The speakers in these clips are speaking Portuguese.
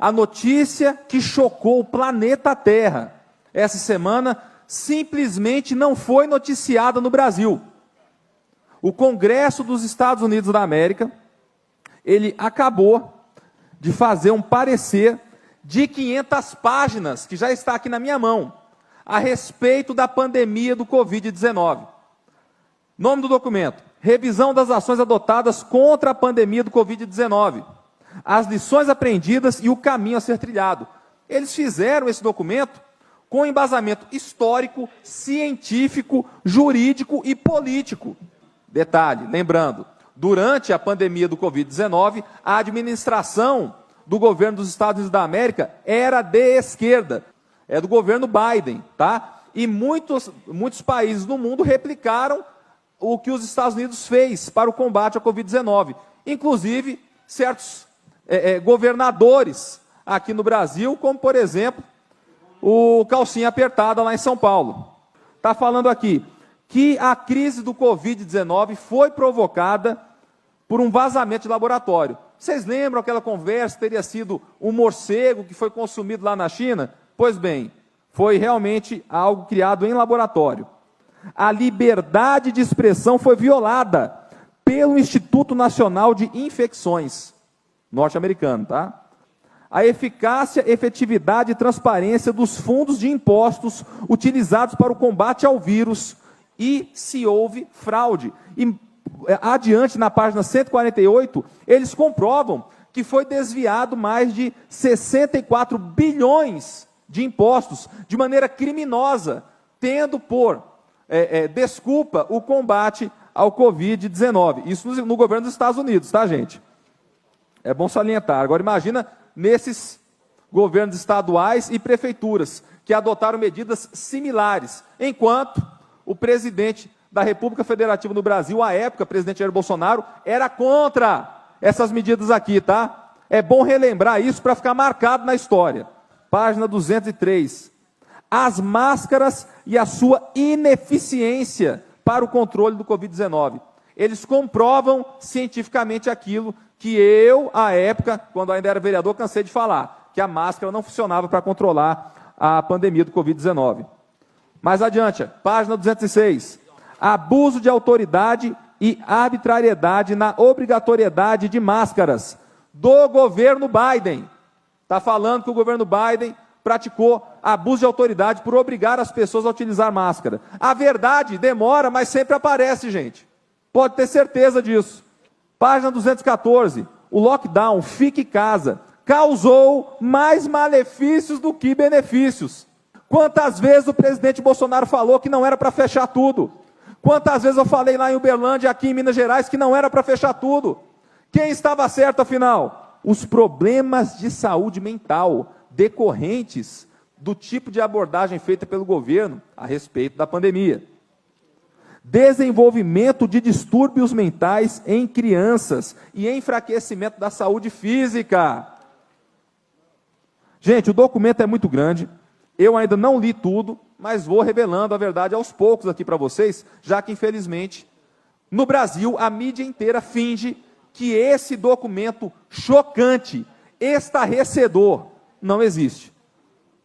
A notícia que chocou o planeta Terra essa semana simplesmente não foi noticiada no Brasil. O Congresso dos Estados Unidos da América, ele acabou de fazer um parecer de 500 páginas, que já está aqui na minha mão, a respeito da pandemia do Covid-19. Nome do documento: Revisão das ações adotadas contra a pandemia do Covid-19, as lições aprendidas e o caminho a ser trilhado. Eles fizeram esse documento com embasamento histórico, científico, jurídico e político. Detalhe, lembrando, durante a pandemia do Covid-19, a administração do governo dos Estados Unidos da América era de esquerda, é do governo Biden, tá? E muitos países no mundo replicaram o que os Estados Unidos fez para o combate à Covid-19, inclusive certos governadores aqui no Brasil, como por exemplo o Calcinha Apertada lá em São Paulo. Está falando aqui que a crise do Covid-19 foi provocada por um vazamento de laboratório. Vocês lembram aquela conversa que teria sido um morcego que foi consumido lá na China? Pois bem, foi realmente algo criado em laboratório. A liberdade de expressão foi violada pelo Instituto Nacional de Infecções, norte-americano, tá? A eficácia, efetividade e transparência dos fundos de impostos utilizados para o combate ao vírus e se houve fraude. E adiante, na página 148, eles comprovam que foi desviado mais de 64 bilhões de impostos de maneira criminosa, tendo por desculpa o combate ao Covid-19. Isso no governo dos Estados Unidos, tá, gente? É bom salientar. Agora, imagina nesses governos estaduais e prefeituras que adotaram medidas similares, enquanto o presidente da República Federativa do Brasil, à época, presidente Jair Bolsonaro, era contra essas medidas aqui, tá? É bom relembrar isso para ficar marcado na história. Página 203. As máscaras e a sua ineficiência para o controle do Covid-19. Eles comprovam cientificamente aquilo que eu, à época, quando ainda era vereador, cansei de falar, que a máscara não funcionava para controlar a pandemia do Covid-19. Mais adiante, página 206. Abuso de autoridade e arbitrariedade na obrigatoriedade de máscaras do governo Biden. Está falando que o governo Biden praticou abuso de autoridade por obrigar as pessoas a utilizar máscara. A verdade demora, mas sempre aparece, gente. Pode ter certeza disso. Página 214. O lockdown, fique em casa, causou mais malefícios do que benefícios. Quantas vezes o presidente Bolsonaro falou que não era para fechar tudo? Quantas vezes eu falei lá em Uberlândia, aqui em Minas Gerais, que não era para fechar tudo? Quem estava certo, afinal? Os problemas de saúde mental decorrentes do tipo de abordagem feita pelo governo a respeito da pandemia. Desenvolvimento de distúrbios mentais em crianças e enfraquecimento da saúde física. Gente, o documento é muito grande, eu ainda não li tudo, mas vou revelando a verdade aos poucos aqui para vocês, já que, infelizmente, no Brasil, a mídia inteira finge que esse documento chocante, estarrecedor, não existe.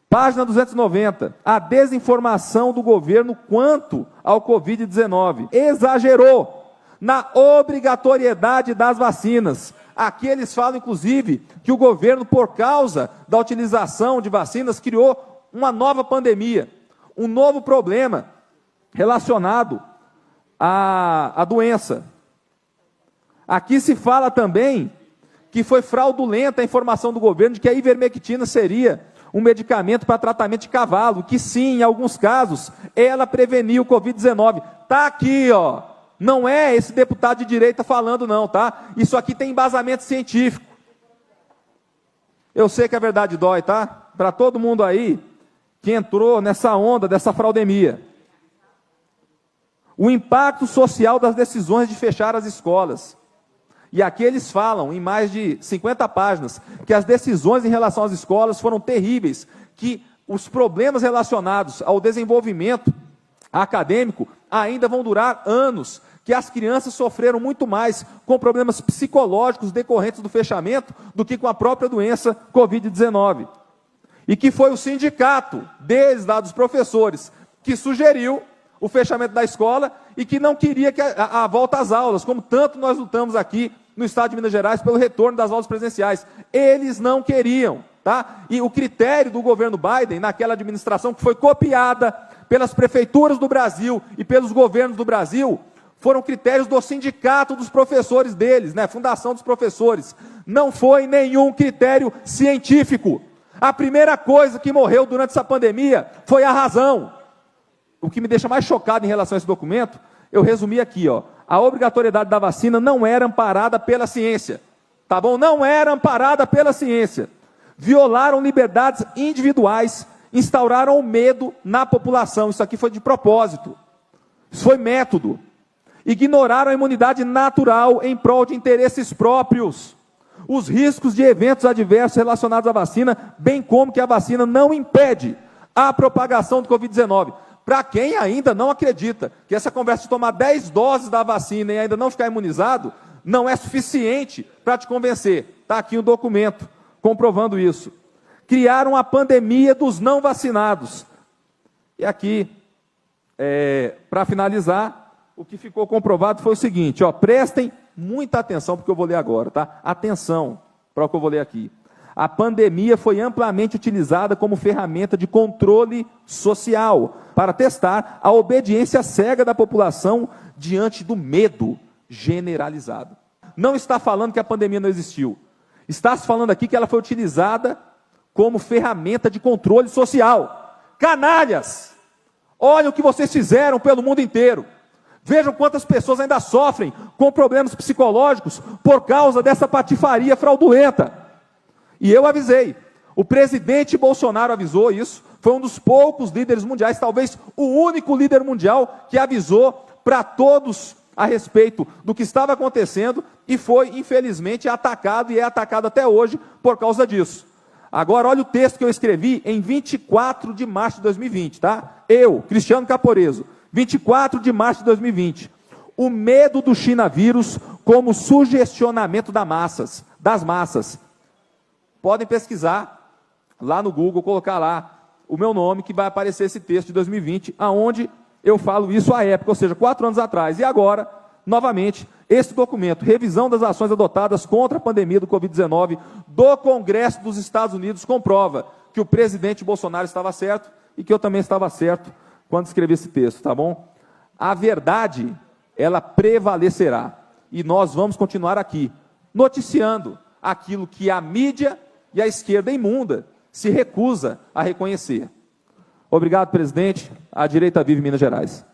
Página 290, a desinformação do governo quanto ao Covid-19. Exagerou na obrigatoriedade das vacinas. Aqui eles falam, inclusive, que o governo, por causa da utilização de vacinas, criou uma nova pandemia, um novo problema relacionado à doença. Aqui se fala também que foi fraudulenta a informação do governo de que a ivermectina seria um medicamento para tratamento de cavalo, que sim, em alguns casos, ela prevenia o Covid-19. Está aqui, ó. Não é esse deputado de direita falando, não, tá? Isso aqui tem embasamento científico. Eu sei que a verdade dói, tá? Para todo mundo aí que entrou nessa onda dessa fraudemia. O impacto social das decisões de fechar as escolas. E aqui eles falam, em mais de 50 páginas, que as decisões em relação às escolas foram terríveis, que os problemas relacionados ao desenvolvimento acadêmico ainda vão durar anos, que as crianças sofreram muito mais com problemas psicológicos decorrentes do fechamento do que com a própria doença Covid-19. E que foi o sindicato deles, lá dos professores, que sugeriu o fechamento da escola e que não queria que a volta às aulas, como tanto nós lutamos aqui no estado de Minas Gerais pelo retorno das aulas presenciais. Eles não queriam, tá? E o critério do governo Biden, naquela administração que foi copiada pelas prefeituras do Brasil e pelos governos do Brasil, foram critérios do sindicato dos professores deles, né? Fundação dos professores. Não foi nenhum critério científico. A primeira coisa que morreu durante essa pandemia foi a razão. O que me deixa mais chocado em relação a esse documento, eu resumi aqui, ó. A obrigatoriedade da vacina não era amparada pela ciência, tá bom? Não era amparada pela ciência. Violaram liberdades individuais, instauraram o medo na população. Isso aqui foi de propósito. Isso foi método. Ignoraram a imunidade natural em prol de interesses próprios. Os riscos de eventos adversos relacionados à vacina, bem como que a vacina não impede a propagação do Covid-19. Para quem ainda não acredita que essa conversa de tomar 10 doses da vacina e ainda não ficar imunizado, não é suficiente para te convencer. Está aqui um documento comprovando isso. Criaram a pandemia dos não vacinados. E aqui, para finalizar, o que ficou comprovado foi o seguinte, ó, prestem muita atenção porque eu vou ler agora, tá? Atenção para o que eu vou ler aqui. A pandemia foi amplamente utilizada como ferramenta de controle social para testar a obediência cega da população diante do medo generalizado. Não está falando que a pandemia não existiu. Está se falando aqui que ela foi utilizada como ferramenta de controle social. Canalhas! Olha o que vocês fizeram pelo mundo inteiro. Vejam quantas pessoas ainda sofrem com problemas psicológicos por causa dessa patifaria fraudulenta. E eu avisei, o presidente Bolsonaro avisou isso, foi um dos poucos líderes mundiais, talvez o único líder mundial que avisou para todos a respeito do que estava acontecendo e foi, infelizmente, atacado e é atacado até hoje por causa disso. Agora, olha o texto que eu escrevi em 24 de março de 2020, tá? Eu, Cristiano Caporeso, 24 de março de 2020. O medo do Chinavírus como sugestionamento das massas. Podem pesquisar lá no Google, colocar lá o meu nome, que vai aparecer esse texto de 2020, aonde eu falo isso à época, ou seja, 4 anos atrás. E agora, novamente, esse documento, revisão das ações adotadas contra a pandemia do Covid-19 do Congresso dos Estados Unidos, comprova que o presidente Bolsonaro estava certo e que eu também estava certo quando escrevi esse texto, tá bom? A verdade, ela prevalecerá. E nós vamos continuar aqui, noticiando aquilo que a mídia e a esquerda imunda se recusa a reconhecer. Obrigado, presidente. A direita vive Minas Gerais.